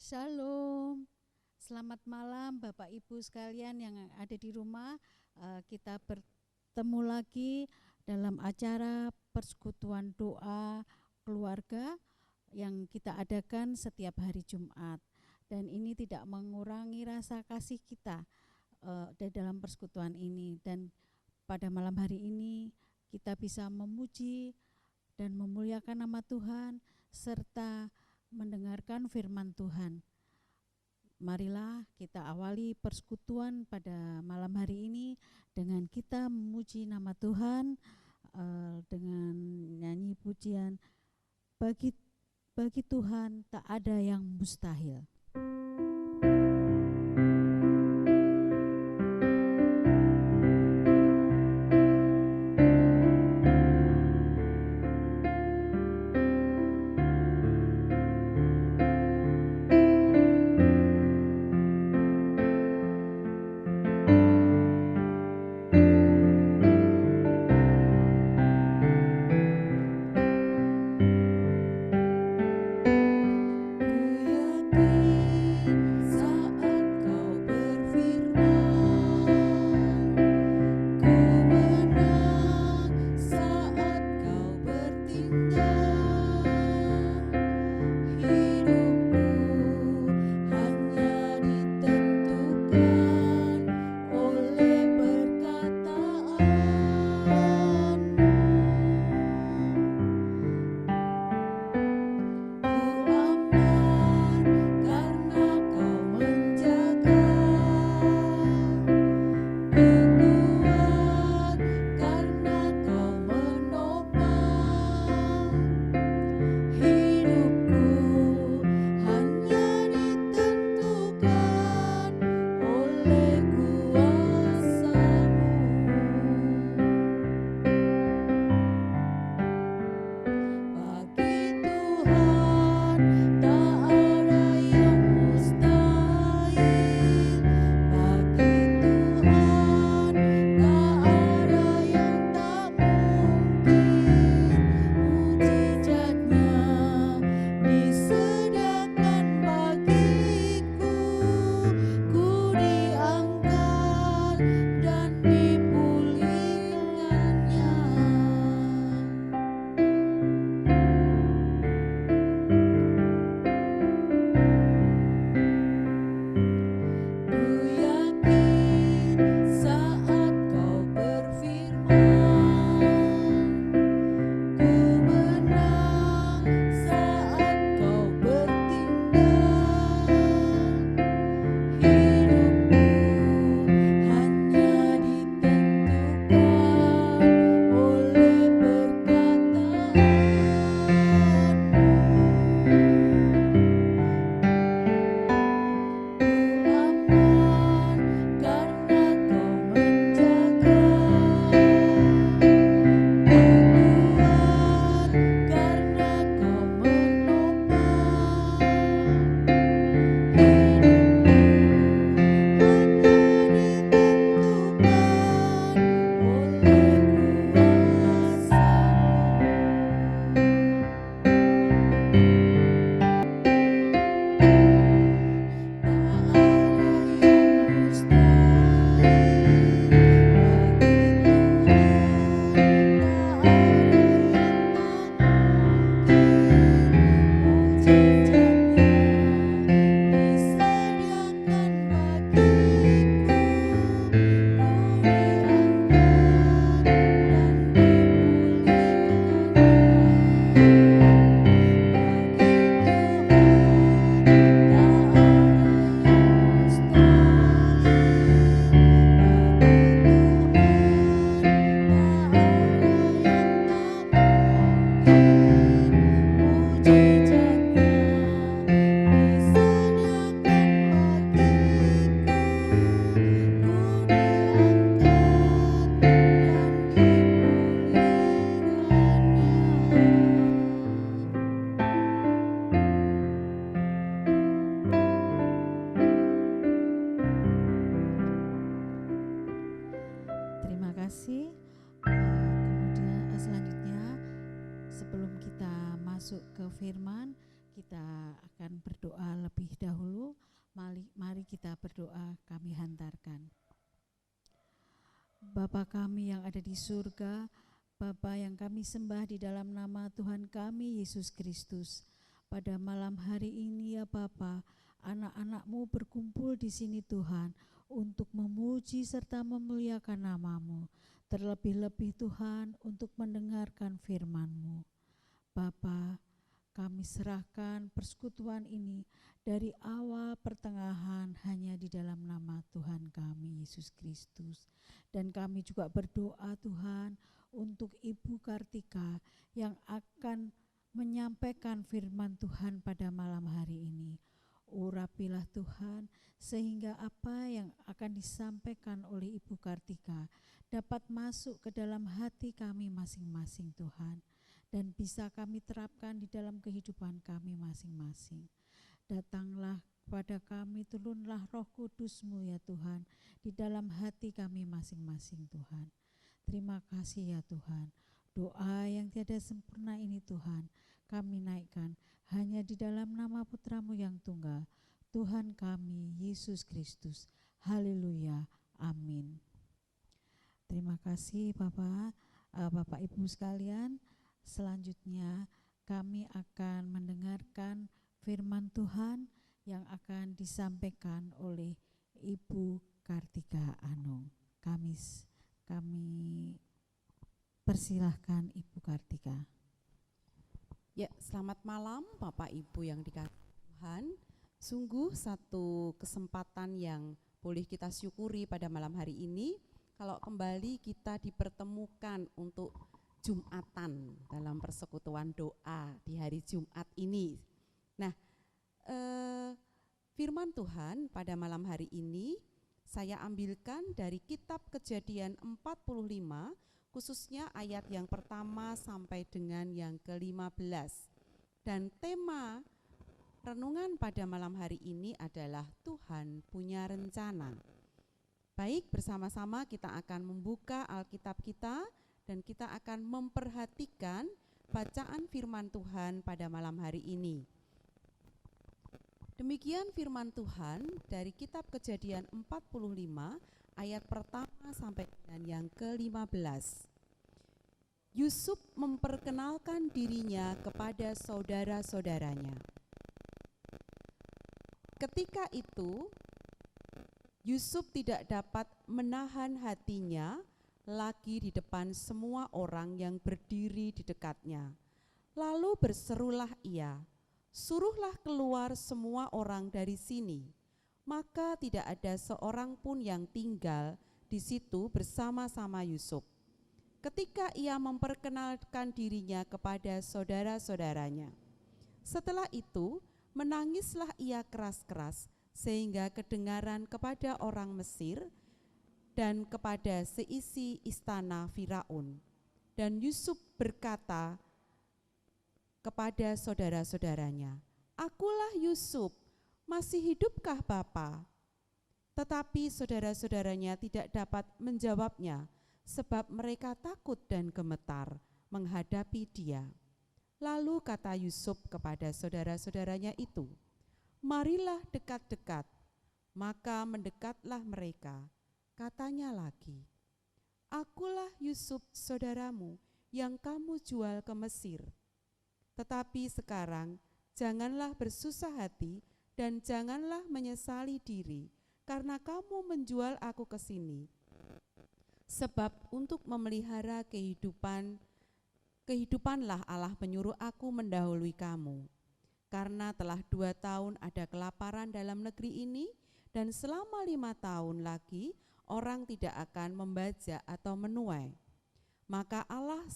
Shalom, selamat malam Bapak Ibu sekalian yang ada di rumah. Kita bertemu lagi dalam acara persekutuan doa keluarga yang kita adakan setiap hari Jumat. Dan ini tidak mengurangi rasa kasih kita di dalam persekutuan ini. Dan pada malam hari ini kita bisa memuji dan memuliakan nama Tuhan serta mendengarkan firman Tuhan. Marilah kita awali persekutuan pada malam hari ini dengan kita memuji nama Tuhan dengan nyanyi pujian bagi Tuhan tak ada yang mustahil. Kemudian selanjutnya sebelum kita masuk ke firman, Kita akan berdoa lebih dahulu. Mari kita berdoa, kami hantarkan. Bapa kami yang ada di surga, Bapa yang kami sembah di dalam nama Tuhan kami Yesus Kristus. Pada malam hari ini ya Bapa, anak-anak-Mu berkumpul di sini Tuhan untuk memuji serta memuliakan nama-Mu. Terlebih-lebih Tuhan untuk mendengarkan firman-Mu. Bapa, kami serahkan persekutuan ini dari awal pertengahan hanya di dalam nama Tuhan kami Yesus Kristus. Dan kami juga berdoa Tuhan untuk Ibu Kartika yang akan menyampaikan firman Tuhan pada malam hari ini. Urapilah Tuhan sehingga apa yang akan disampaikan oleh Ibu Kartika dapat masuk ke dalam hati kami masing-masing Tuhan, dan bisa kami terapkan di dalam kehidupan kami masing-masing. Datanglah kepada kami, turunlah Roh Kudus-Mu ya Tuhan di dalam hati kami masing-masing Tuhan. Terima kasih ya Tuhan. Doa yang tiada sempurna ini Tuhan kami naikkan hanya di dalam nama Putra-Mu yang tunggal, Tuhan kami Yesus Kristus. Haleluya. Amin. Terima kasih Bapak Ibu sekalian. Selanjutnya kami akan mendengarkan firman Tuhan yang akan disampaikan oleh Ibu Kartika Anung. Kami persilahkan Ibu Kartika. Ya, selamat malam Bapak Ibu yang dikasihi Tuhan. Sungguh satu kesempatan yang boleh kita syukuri pada malam hari ini, kalau kembali kita dipertemukan untuk Jumatan dalam persekutuan doa di hari Jumat ini. Nah, firman Tuhan pada malam hari ini saya ambilkan dari kitab Kejadian 45, khususnya ayat yang pertama sampai dengan yang ke-15. Dan tema renungan pada malam hari ini adalah Tuhan punya rencana. Baik, bersama-sama kita akan membuka Alkitab kita dan kita akan memperhatikan bacaan firman Tuhan pada malam hari ini. Demikian firman Tuhan dari kitab Kejadian 45 ayat pertama sampai dengan yang ke-15. Yusuf memperkenalkan dirinya kepada saudara-saudaranya. Ketika itu Yusuf tidak dapat menahan hatinya lagi di depan semua orang yang berdiri di dekatnya. Lalu berserulah ia, "Suruhlah keluar semua orang dari sini." Maka tidak ada seorang pun yang tinggal di situ bersama-sama Yusuf. Ketika ia memperkenalkan dirinya kepada saudara-saudaranya. Setelah itu menangislah ia keras-keras sehingga kedengaran kepada orang Mesir dan kepada seisi istana Firaun. Dan Yusuf berkata kepada saudara-saudaranya, "Akulah Yusuf, masih hidupkah Bapa?" Tetapi saudara-saudaranya tidak dapat menjawabnya, sebab mereka takut dan gemetar menghadapi dia. Lalu kata Yusuf kepada saudara-saudaranya itu, "Marilah dekat-dekat." Maka mendekatlah mereka. Katanya lagi, "Akulah Yusuf saudaramu yang kamu jual ke Mesir. Tetapi sekarang janganlah bersusah hati dan janganlah menyesali diri karena kamu menjual aku ke sini. Sebab untuk memelihara kehidupanlah Allah menyuruh aku mendahului kamu. Karena telah 2 tahun ada kelaparan dalam negeri ini, dan selama 5 tahun lagi orang tidak akan membajak atau menuai. Maka Allah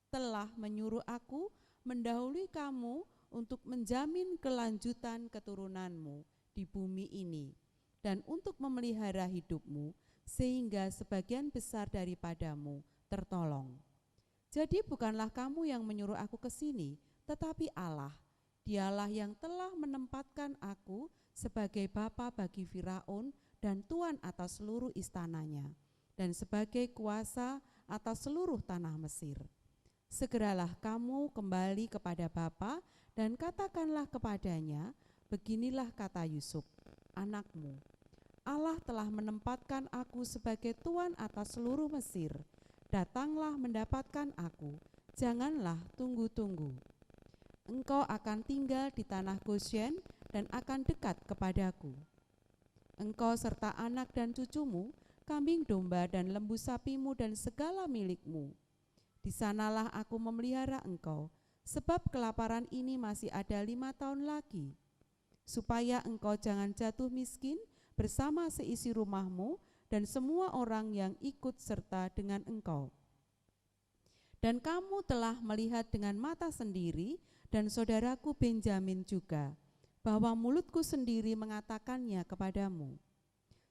telah menyuruh aku mendahului kamu untuk menjamin kelanjutan keturunanmu di bumi ini dan untuk memelihara hidupmu sehingga sebagian besar daripadamu tertolong. Jadi bukanlah kamu yang menyuruh aku ke sini, tetapi Allah. Dialah yang telah menempatkan aku sebagai bapa bagi Firaun dan tuan atas seluruh istananya, dan sebagai kuasa atas seluruh tanah Mesir. segeralah kamu kembali kepada bapa dan katakanlah kepadanya, beginilah kata Yusuf, anakmu, Allah telah menempatkan aku sebagai tuan atas seluruh Mesir. Datanglah mendapatkan aku, janganlah tunggu-tunggu. Engkau akan tinggal di tanah Goshen dan akan dekat kepadaku. Engkau serta anak dan cucumu, kambing domba dan lembu sapimu dan segala milikmu. Di sanalah aku memelihara engkau, sebab kelaparan ini masih ada 5 tahun lagi, supaya engkau jangan jatuh miskin bersama seisi rumahmu dan semua orang yang ikut serta dengan engkau. Dan kamu telah melihat dengan mata sendiri, dan saudaraku Benjamin juga, bahwa mulutku sendiri mengatakannya kepadamu.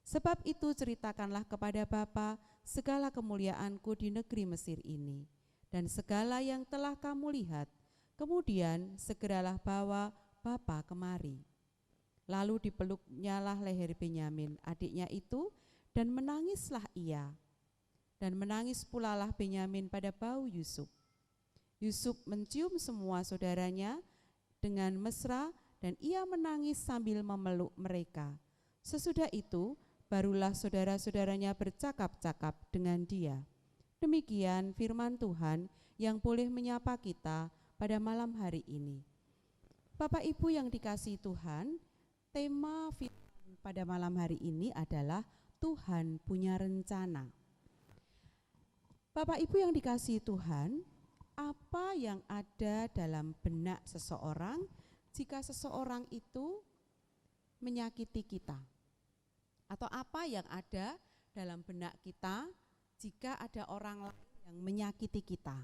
Sebab itu ceritakanlah kepada bapa segala kemuliaanku di negeri Mesir ini, dan segala yang telah kamu lihat. Kemudian segeralah bawa bapa kemari. Lalu dipeluknyalah leher Benyamin, adiknya itu, dan menangislah ia. Dan menangis pulalah Benyamin pada bau Yusuf. Yusuf mencium semua saudaranya dengan mesra, dan ia menangis sambil memeluk mereka. Sesudah itu, barulah saudara-saudaranya bercakap-cakap dengan dia. Demikian firman Tuhan yang boleh menyapa kita pada malam hari ini. Bapak Ibu yang dikasihi Tuhan, tema firman pada malam hari ini adalah Tuhan punya rencana. Bapak Ibu yang dikasihi Tuhan, apa yang ada dalam benak seseorang jika seseorang itu menyakiti kita? Atau apa yang ada dalam benak kita jika ada orang lain yang menyakiti kita?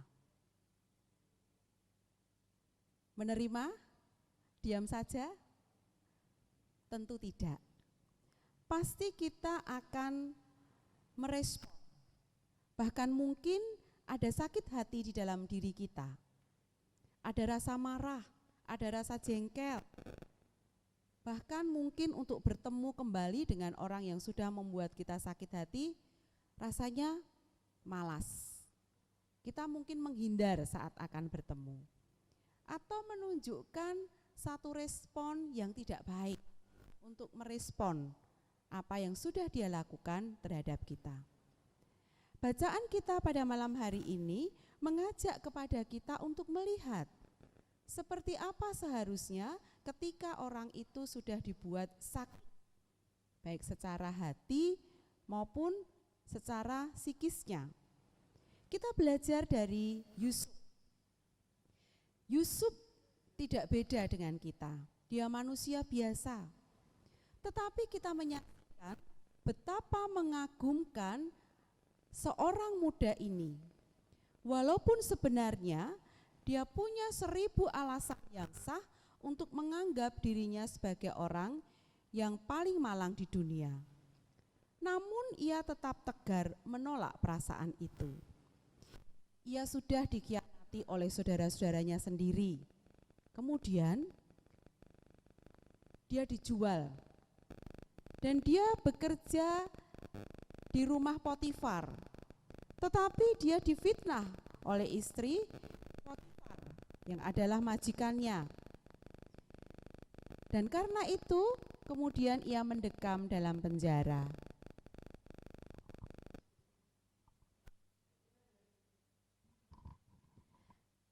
Menerima? Diam saja? Tentu tidak. Pasti kita akan merespon. Bahkan mungkin ada sakit hati di dalam diri kita. Ada rasa marah, ada rasa jengkel. Bahkan mungkin untuk bertemu kembali dengan orang yang sudah membuat kita sakit hati, rasanya malas. Kita mungkin menghindar saat akan bertemu. Atau menunjukkan satu respon yang tidak baik untuk merespon apa yang sudah dia lakukan terhadap kita. Bacaan kita pada malam hari ini mengajak kepada kita untuk melihat seperti apa seharusnya ketika orang itu sudah dibuat sakit, baik secara hati maupun secara psikisnya. Kita belajar dari Yusuf. Yusuf tidak beda dengan kita, dia manusia biasa. Tetapi kita menyaksikan betapa mengagumkan seorang muda ini. Walaupun sebenarnya dia punya 1000 alasan yang sah untuk menganggap dirinya sebagai orang yang paling malang di dunia. Namun ia tetap tegar menolak perasaan itu. Ia sudah dikhianati oleh saudara-saudaranya sendiri. Kemudian dia dijual dan dia bekerja di rumah Potifar. Tetapi dia difitnah oleh istri Potifar yang adalah majikannya. Dan karena itu kemudian ia mendekam dalam penjara.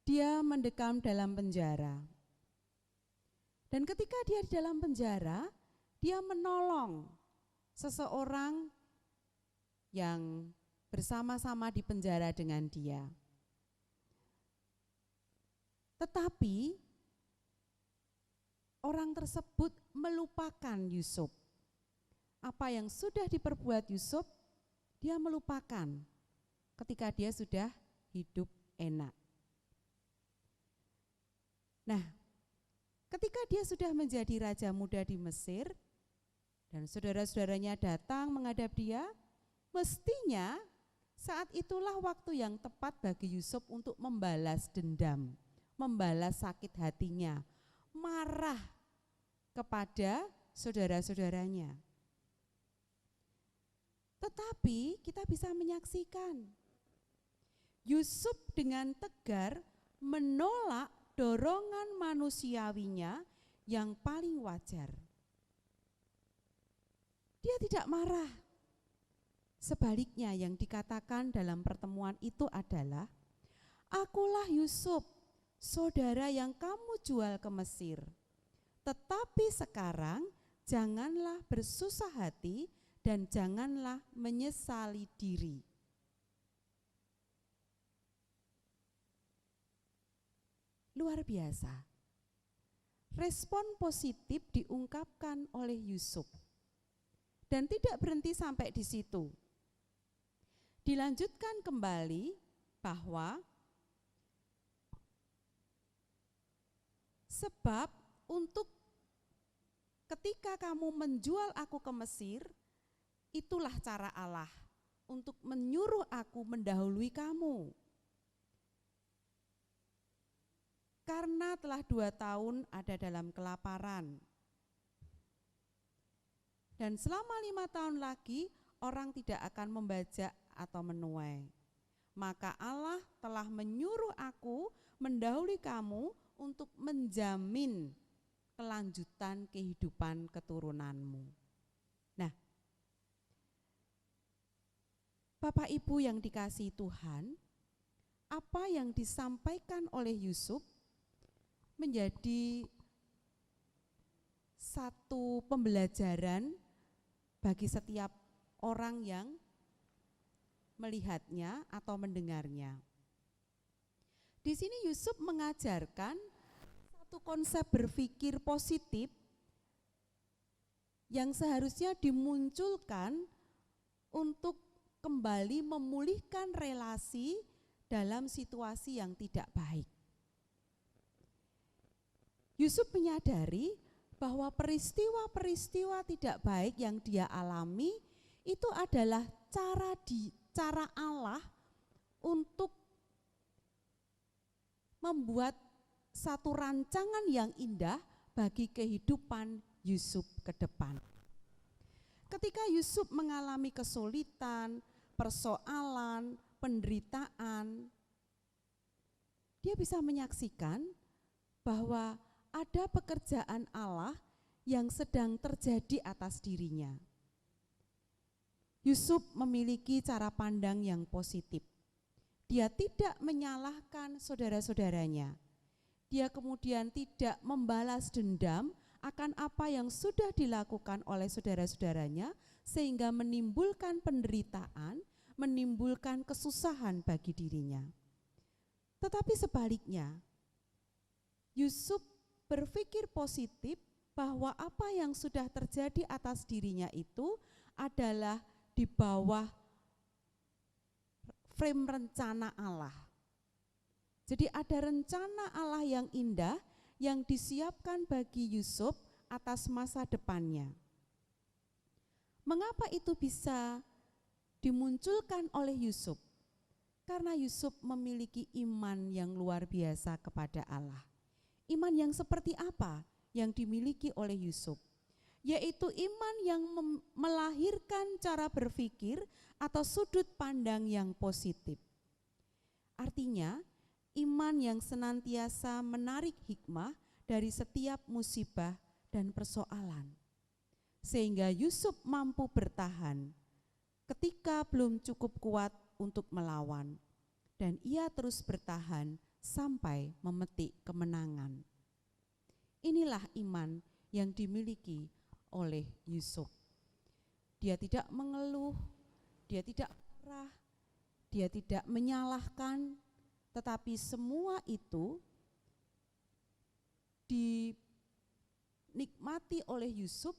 Dia mendekam dalam penjara. Dan ketika dia di dalam penjara, dia menolong seseorang yang bersama-sama di penjara dengan dia. Tetapi orang tersebut melupakan Yusuf. Apa yang sudah diperbuat Yusuf, dia melupakan ketika dia sudah hidup enak. Nah, ketika dia sudah menjadi raja muda di Mesir dan saudara-saudaranya datang menghadap dia, mestinya saat itulah waktu yang tepat bagi Yusuf untuk membalas dendam, membalas sakit hatinya, marah kepada saudara-saudaranya. Tetapi kita bisa menyaksikan Yusuf dengan tegar menolak dorongan manusiawinya yang paling wajar. Dia tidak marah. Sebaliknya yang dikatakan dalam pertemuan itu adalah, "Akulah Yusuf, saudara yang kamu jual ke Mesir. Tetapi sekarang janganlah bersusah hati dan janganlah menyesali diri." Luar biasa. Respon positif diungkapkan oleh Yusuf. Dan tidak berhenti sampai di situ. Dilanjutkan kembali bahwa sebab untuk ketika kamu menjual aku ke Mesir, itulah cara Allah untuk menyuruh aku mendahului kamu. Karena telah 2 tahun ada dalam kelaparan. Dan selama 5 tahun lagi orang tidak akan membajak atau menuai. Maka Allah telah menyuruh aku mendahului kamu untuk menjamin kelanjutan kehidupan keturunanmu. Nah, Bapak Ibu yang dikasihi Tuhan, apa yang disampaikan oleh Yusuf menjadi satu pembelajaran bagi setiap orang yang melihatnya atau mendengarnya. Di sini Yusuf mengajarkan satu konsep berpikir positif yang seharusnya dimunculkan untuk kembali memulihkan relasi dalam situasi yang tidak baik. Yusuf menyadari bahwa peristiwa-peristiwa tidak baik yang dia alami itu adalah cara Allah untuk membuat satu rancangan yang indah bagi kehidupan Yusuf ke depan. Ketika Yusuf mengalami kesulitan, persoalan, penderitaan, dia bisa menyaksikan bahwa ada pekerjaan Allah yang sedang terjadi atas dirinya. Yusuf memiliki cara pandang yang positif. Dia tidak menyalahkan saudara-saudaranya. Dia kemudian tidak membalas dendam akan apa yang sudah dilakukan oleh saudara-saudaranya sehingga menimbulkan penderitaan, menimbulkan kesusahan bagi dirinya. Tetapi sebaliknya, Yusuf berpikir positif bahwa apa yang sudah terjadi atas dirinya itu adalah di bawah frame rencana Allah. Jadi ada rencana Allah yang indah yang disiapkan bagi Yusuf atas masa depannya. Mengapa itu bisa dimunculkan oleh Yusuf? Karena Yusuf memiliki iman yang luar biasa kepada Allah. Iman yang seperti apa yang dimiliki oleh Yusuf? Yaitu iman yang melahirkan cara berpikir atau sudut pandang yang positif. Artinya, iman yang senantiasa menarik hikmah dari setiap musibah dan persoalan. Sehingga Yusuf mampu bertahan ketika belum cukup kuat untuk melawan. Dan ia terus bertahan sampai memetik kemenangan. Inilah iman yang dimiliki oleh Yusuf. Dia tidak mengeluh, dia tidak marah, dia tidak menyalahkan, tetapi semua itu dinikmati oleh Yusuf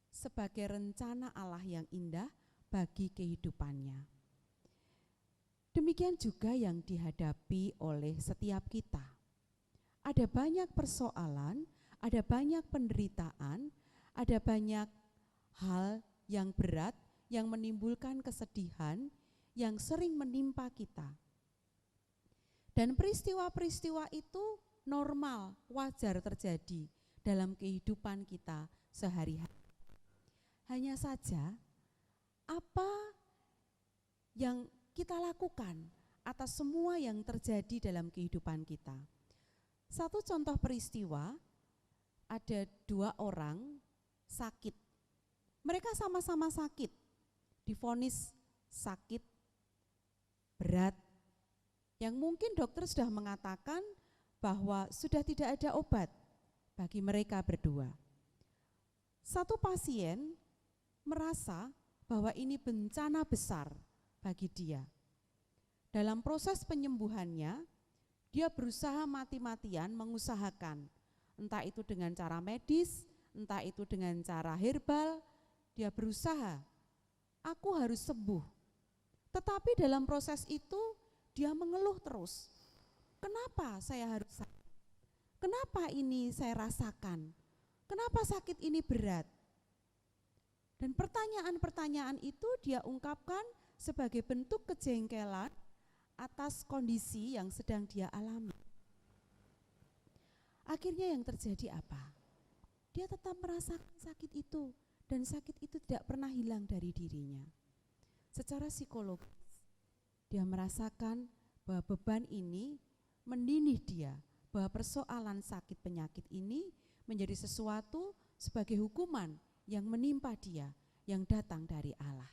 sebagai rencana Allah yang indah bagi kehidupannya. Demikian juga yang dihadapi oleh setiap kita. Ada banyak persoalan, ada banyak penderitaan, ada banyak hal yang berat yang menimbulkan kesedihan yang sering menimpa kita. Dan peristiwa-peristiwa itu normal, wajar terjadi dalam kehidupan kita sehari-hari. Hanya saja apa yang kita lakukan atas semua yang terjadi dalam kehidupan kita. Satu contoh peristiwa, ada 2 orang sakit. Mereka sama-sama sakit, divonis sakit berat, yang mungkin dokter sudah mengatakan bahwa sudah tidak ada obat bagi mereka berdua. Satu pasien merasa bahwa ini bencana besar bagi dia. Dalam proses penyembuhannya, dia berusaha mati-matian mengusahakan, entah itu dengan cara medis, entah itu dengan cara herbal, dia berusaha, aku harus sembuh. Tetapi dalam proses itu dia mengeluh terus. Kenapa saya harus sakit? Kenapa ini saya rasakan? Kenapa sakit ini berat? Dan pertanyaan-pertanyaan itu dia ungkapkan sebagai bentuk kejengkelan atas kondisi yang sedang dia alami. Akhirnya yang terjadi apa? Dia tetap merasakan sakit itu, dan sakit itu tidak pernah hilang dari dirinya. Secara psikologis, dia merasakan bahwa beban ini mendidih dia, bahwa persoalan sakit penyakit ini menjadi sesuatu sebagai hukuman yang menimpa dia, yang datang dari Allah.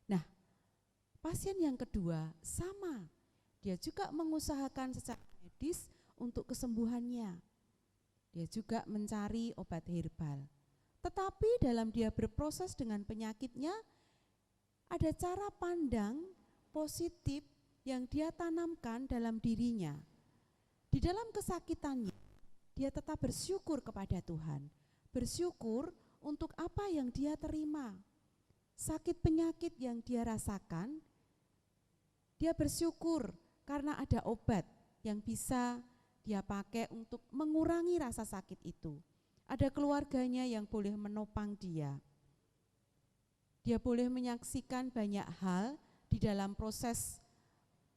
Nah, pasien yang kedua sama, dia juga mengusahakan secara medis untuk kesembuhannya. Dia juga mencari obat herbal. Tetapi dalam dia berproses dengan penyakitnya, ada cara pandang positif yang dia tanamkan dalam dirinya. Di dalam kesakitannya, dia tetap bersyukur kepada Tuhan, bersyukur untuk apa yang dia terima. Sakit penyakit yang dia rasakan, dia bersyukur karena ada obat yang bisa dia pakai untuk mengurangi rasa sakit itu. Ada keluarganya yang boleh menopang dia. Dia boleh menyaksikan banyak hal di dalam proses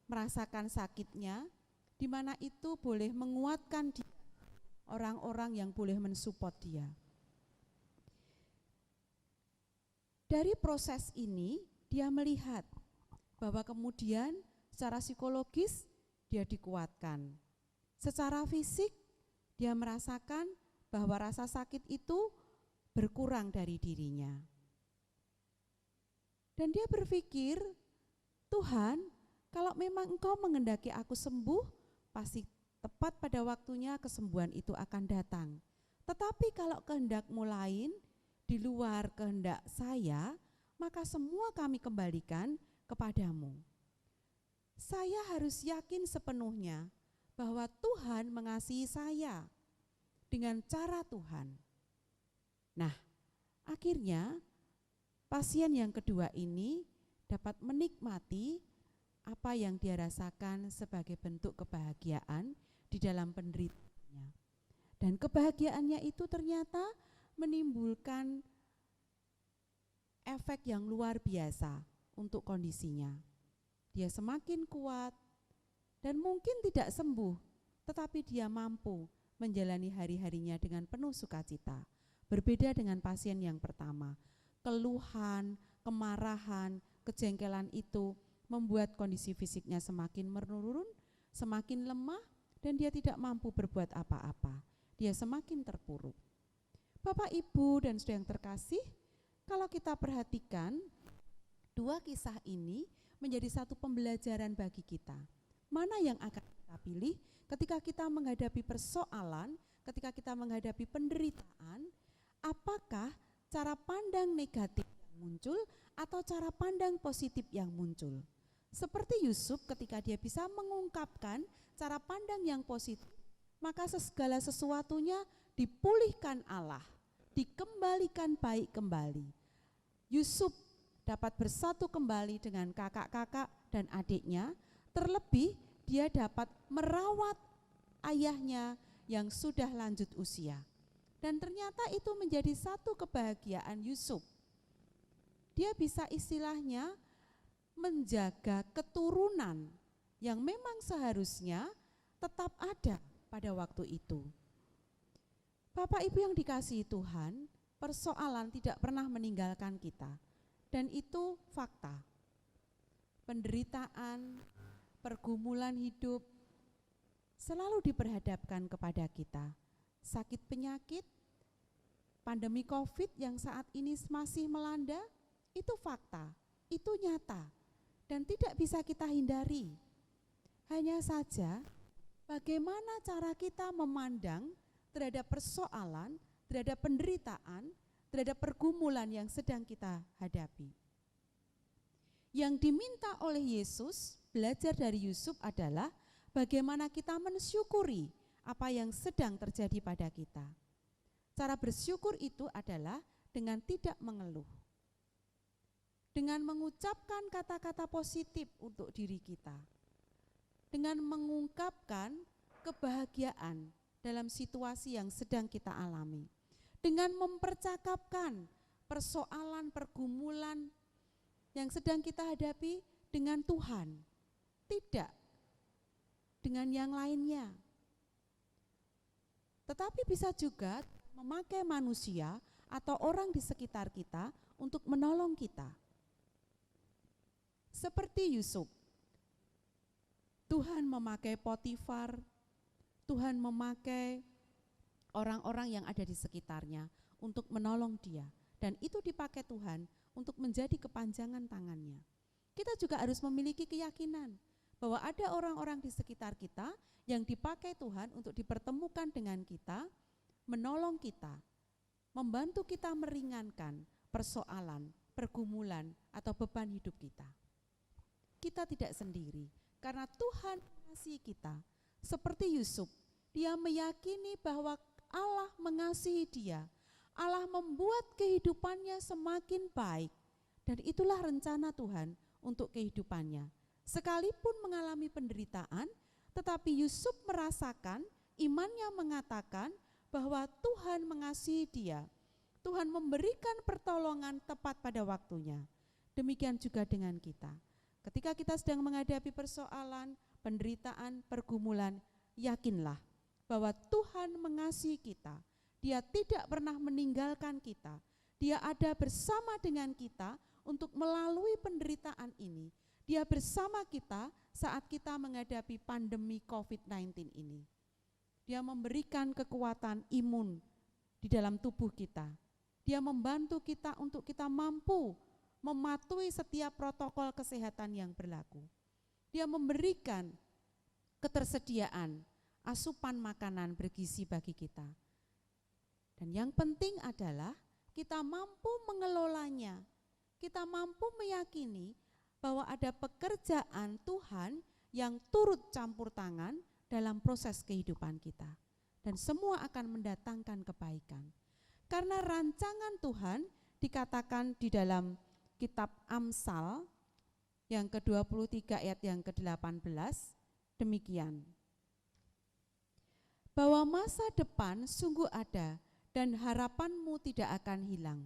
merasakan sakitnya, di mana itu boleh menguatkan dia, orang-orang yang boleh mensupport dia. Dari proses ini dia melihat bahwa kemudian secara psikologis dia dikuatkan. Secara fisik dia merasakan bahwa rasa sakit itu berkurang dari dirinya. Dan dia berpikir, Tuhan, kalau memang Engkau menghendaki aku sembuh, pasti tepat pada waktunya kesembuhan itu akan datang. Tetapi kalau kehendak-Mu lain, di luar kehendak saya, maka semua kami kembalikan kepadamu. Saya harus yakin sepenuhnya bahwa Tuhan mengasihi saya dengan cara Tuhan. Nah, akhirnya pasien yang kedua ini dapat menikmati apa yang dia rasakan sebagai bentuk kebahagiaan di dalam penderitaannya. Dan kebahagiaannya itu ternyata menimbulkan efek yang luar biasa untuk kondisinya. Dia semakin kuat dan mungkin tidak sembuh, tetapi dia mampu menjalani hari-harinya dengan penuh sukacita. Berbeda dengan pasien yang pertama, keluhan, kemarahan, kejengkelan itu membuat kondisi fisiknya semakin menurun, semakin lemah, dan dia tidak mampu berbuat apa-apa. Dia semakin terpuruk. Bapak, Ibu, dan saudara yang terkasih, kalau kita perhatikan, dua kisah ini menjadi satu pembelajaran bagi kita. Mana yang akan kita pilih ketika kita menghadapi persoalan, ketika kita menghadapi penderitaan, apakah cara pandang negatif yang muncul atau cara pandang positif yang muncul? Seperti Yusuf ketika dia bisa mengungkapkan cara pandang yang positif, maka segala sesuatunya dipulihkan Allah, dikembalikan baik kembali. Yusuf dapat bersatu kembali dengan kakak-kakak dan adiknya, terlebih dia dapat merawat ayahnya yang sudah lanjut usia. Dan ternyata itu menjadi satu kebahagiaan Yusuf. Dia bisa istilahnya menjaga keturunan yang memang seharusnya tetap ada pada waktu itu. Bapak Ibu yang dikasihi Tuhan, persoalan tidak pernah meninggalkan kita. Dan itu fakta. Penderitaan, pergumulan hidup selalu diperhadapkan kepada kita. Sakit penyakit, pandemi COVID yang saat ini masih melanda, itu fakta, itu nyata, dan tidak bisa kita hindari. Hanya saja bagaimana cara kita memandang terhadap persoalan, terhadap penderitaan, terhadap pergumulan yang sedang kita hadapi. Yang diminta oleh Yesus, belajar dari Yusuf adalah bagaimana kita mensyukuri apa yang sedang terjadi pada kita. Cara bersyukur itu adalah dengan tidak mengeluh. Dengan mengucapkan kata-kata positif untuk diri kita. Dengan mengungkapkan kebahagiaan dalam situasi yang sedang kita alami. Dengan mempercakapkan persoalan, pergumulan yang sedang kita hadapi dengan Tuhan, tidak dengan yang lainnya. Tetapi bisa juga memakai manusia atau orang di sekitar kita untuk menolong kita. Seperti Yusuf, Tuhan memakai Potifar, Tuhan memakai orang-orang yang ada di sekitarnya untuk menolong dia. Dan itu dipakai Tuhan untuk menjadi kepanjangan tangannya. Kita juga harus memiliki keyakinan bahwa ada orang-orang di sekitar kita yang dipakai Tuhan untuk dipertemukan dengan kita, menolong kita, membantu kita meringankan persoalan, pergumulan, atau beban hidup kita. Kita tidak sendiri, karena Tuhan mengasihi kita. Seperti Yusuf, dia meyakini bahwa Allah mengasihi dia. Allah membuat kehidupannya semakin baik, dan itulah rencana Tuhan untuk kehidupannya. Sekalipun mengalami penderitaan, tetapi Yusuf merasakan, imannya mengatakan bahwa Tuhan mengasihi dia. Tuhan memberikan pertolongan tepat pada waktunya. Demikian juga dengan kita. Ketika kita sedang menghadapi persoalan, penderitaan, pergumulan, yakinlah bahwa Tuhan mengasihi kita. Dia tidak pernah meninggalkan kita. Dia ada bersama dengan kita untuk melalui penderitaan ini. Dia bersama kita saat kita menghadapi pandemi COVID-19 ini. Dia memberikan kekuatan imun di dalam tubuh kita. Dia membantu kita untuk kita mampu mematuhi setiap protokol kesehatan yang berlaku. Dia memberikan ketersediaan asupan makanan bergizi bagi kita. Dan yang penting adalah kita mampu mengelolanya. Kita mampu meyakini bahwa ada pekerjaan Tuhan yang turut campur tangan dalam proses kehidupan kita. Dan semua akan mendatangkan kebaikan. Karena rancangan Tuhan dikatakan di dalam kitab Amsal yang ke-23 ayat yang ke-18 demikian. Bahwa masa depan sungguh ada dan harapanmu tidak akan hilang.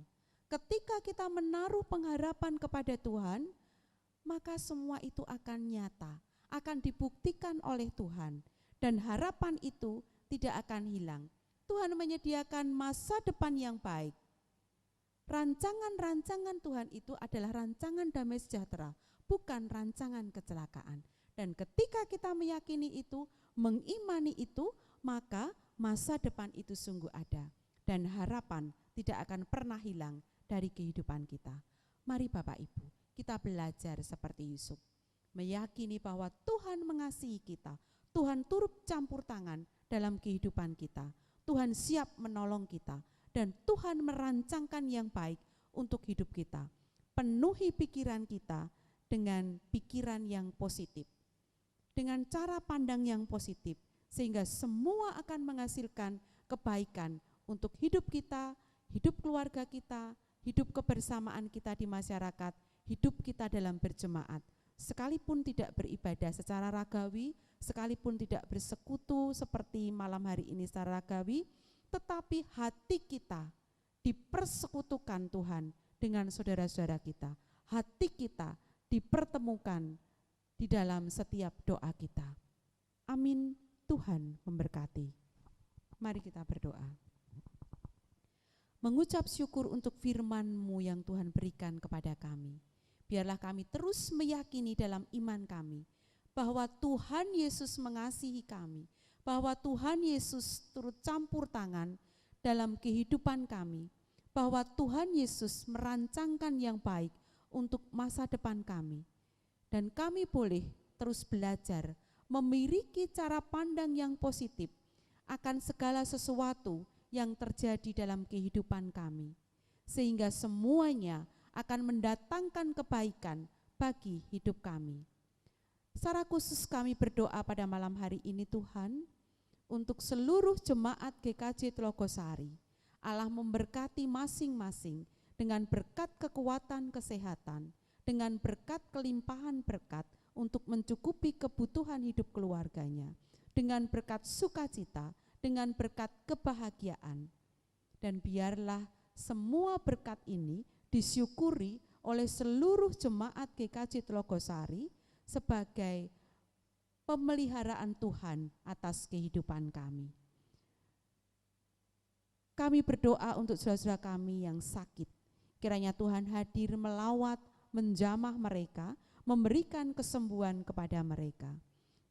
Ketika kita menaruh pengharapan kepada Tuhan, maka semua itu akan nyata, akan dibuktikan oleh Tuhan. Dan harapan itu tidak akan hilang. Tuhan menyediakan masa depan yang baik. Rancangan-rancangan Tuhan itu adalah rancangan damai sejahtera, bukan rancangan kecelakaan. Dan ketika kita meyakini itu, mengimani itu, maka masa depan itu sungguh ada. Dan harapan tidak akan pernah hilang dari kehidupan kita. Mari Bapak Ibu, kita belajar seperti Yusuf. Meyakini bahwa Tuhan mengasihi kita. Tuhan turut campur tangan dalam kehidupan kita. Tuhan siap menolong kita. Dan Tuhan merancangkan yang baik untuk hidup kita. Penuhi pikiran kita dengan pikiran yang positif. Dengan cara pandang yang positif. Sehingga semua akan menghasilkan kebaikan untuk hidup kita, hidup keluarga kita, hidup kebersamaan kita di masyarakat, hidup kita dalam berjemaat. Sekalipun tidak beribadah secara ragawi, sekalipun tidak bersekutu seperti malam hari ini secara ragawi, tetapi hati kita dipersekutukan Tuhan dengan saudara-saudara kita. Hati kita dipertemukan di dalam setiap doa kita. Amin. Tuhan memberkati. Mari kita berdoa. Mengucap syukur untuk firman-Mu yang Tuhan berikan kepada kami. Biarlah kami terus meyakini dalam iman kami bahwa Tuhan Yesus mengasihi kami, bahwa Tuhan Yesus turut campur tangan dalam kehidupan kami, bahwa Tuhan Yesus merancangkan yang baik untuk masa depan kami. Dan kami boleh terus belajar memiliki cara pandang yang positif akan segala sesuatu yang terjadi dalam kehidupan kami, sehingga semuanya akan mendatangkan kebaikan bagi hidup kami. Secara khusus kami berdoa pada malam hari ini Tuhan, untuk seluruh jemaat GKJ Tlogosari. Allah memberkati masing-masing dengan berkat kekuatan kesehatan, dengan berkat kelimpahan berkat untuk mencukupi kebutuhan hidup keluarganya, dengan berkat sukacita, dengan berkat kebahagiaan. Dan biarlah semua berkat ini disyukuri oleh seluruh jemaat GKJ Tlogosari sebagai pemeliharaan Tuhan atas kehidupan kami. Kami berdoa untuk saudara-saudara kami yang sakit. Kiranya Tuhan hadir melawat, menjamah mereka, memberikan kesembuhan kepada mereka.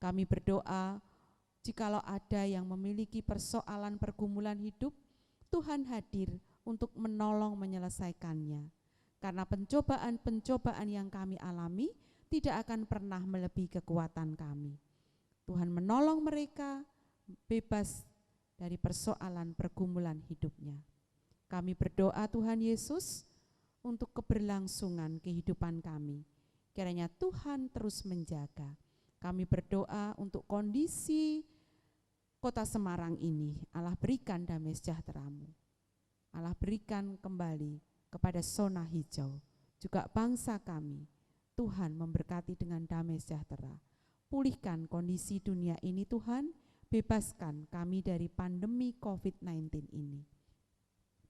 Kami berdoa jikalau ada yang memiliki persoalan pergumulan hidup, Tuhan hadir untuk menolong menyelesaikannya. Karena pencobaan-pencobaan yang kami alami tidak akan pernah melebihi kekuatan kami. Tuhan menolong mereka bebas dari persoalan pergumulan hidupnya. Kami berdoa Tuhan Yesus untuk keberlangsungan kehidupan kami. Kiranya Tuhan terus menjaga. Kami berdoa untuk kondisi kota Semarang ini. Allah berikan damai sejahtera-Mu. Allah berikan kembali kepada zona hijau. Juga bangsa kami, Tuhan memberkati dengan damai sejahtera. Pulihkan kondisi dunia ini Tuhan, bebaskan kami dari pandemi COVID-19 ini.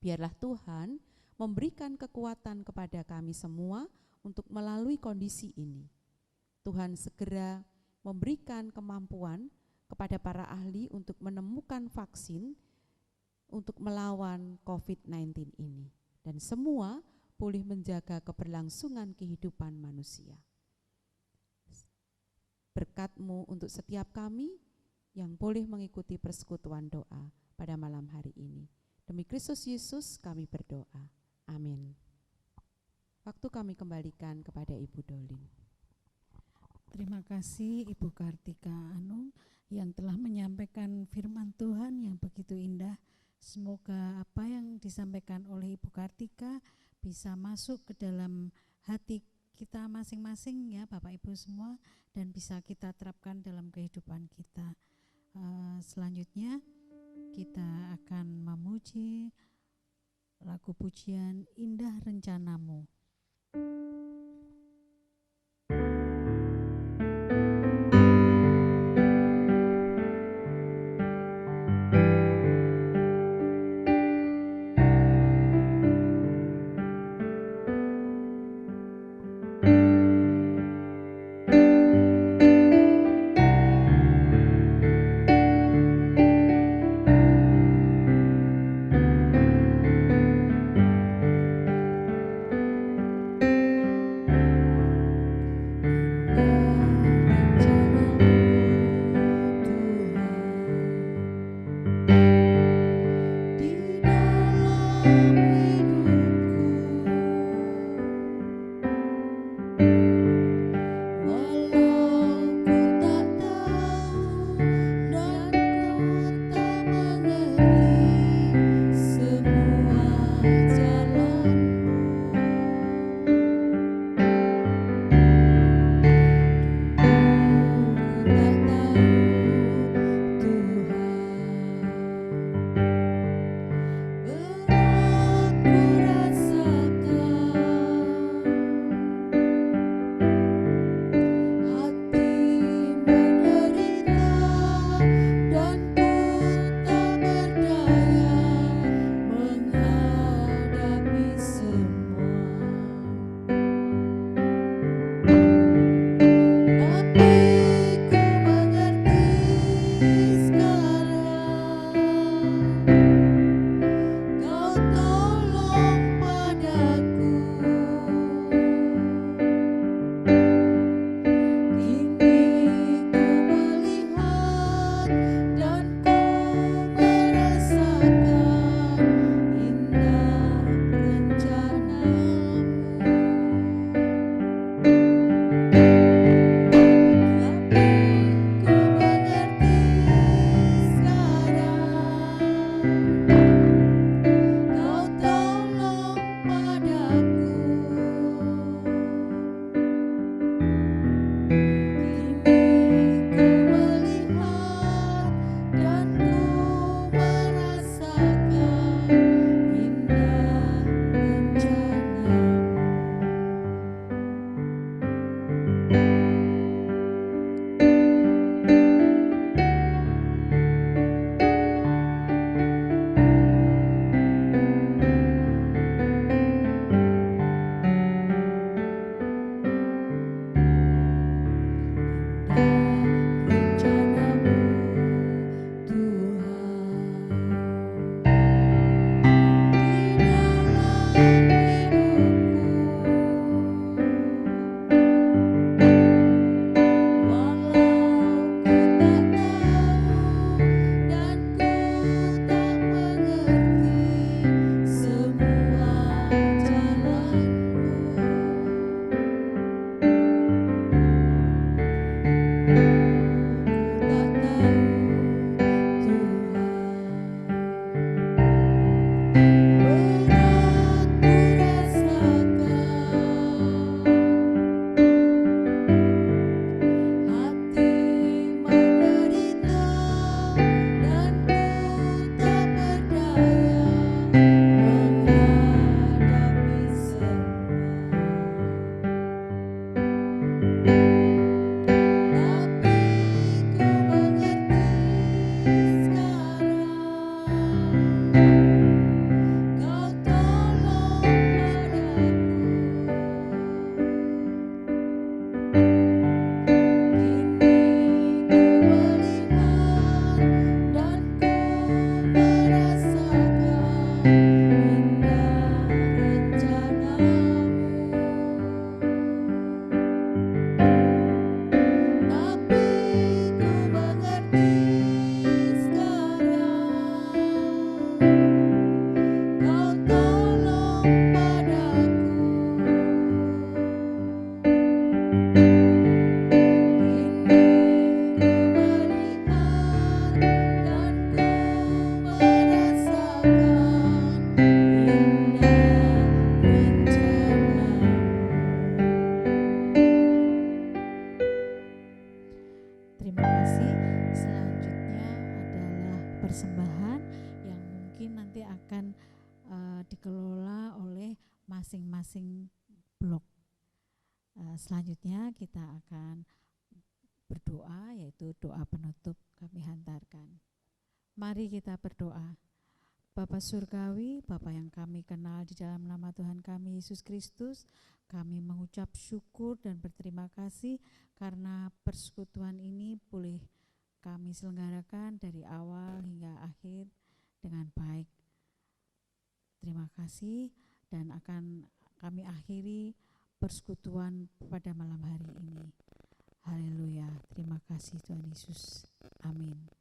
Biarlah Tuhan memberikan kekuatan kepada kami semua untuk melalui kondisi ini. Tuhan segera memberikan kemampuan kepada para ahli untuk menemukan vaksin untuk melawan COVID-19 ini. Dan semua boleh menjaga keberlangsungan kehidupan manusia. Berkat-Mu untuk setiap kami yang boleh mengikuti persekutuan doa pada malam hari ini. Demi Kristus Yesus kami berdoa. Amin. Waktu kami kembalikan kepada Ibu Dolin. Terima kasih Ibu Kartika Anung yang telah menyampaikan firman Tuhan yang begitu indah. Semoga apa yang disampaikan oleh Ibu Kartika bisa masuk ke dalam hati kita masing-masing ya Bapak Ibu semua, dan bisa kita terapkan dalam kehidupan kita. Selanjutnya kita akan memuji lagu pujian Indah Rencanamu. Terima kasih. Selanjutnya adalah persembahan yang mungkin nanti akan dikelola oleh masing-masing blok. Selanjutnya kita akan berdoa, yaitu doa penutup kami hantarkan. Mari kita berdoa. Bapa Surgawi, Bapa yang kami kenal di dalam nama Tuhan kami Yesus Kristus, kami mengucap syukur dan berterima kasih karena persekutuan ini boleh kami selenggarakan dari awal hingga akhir dengan baik. Terima kasih, dan akan kami akhiri persekutuan pada malam hari ini. Haleluya, terima kasih Tuhan Yesus. Amin.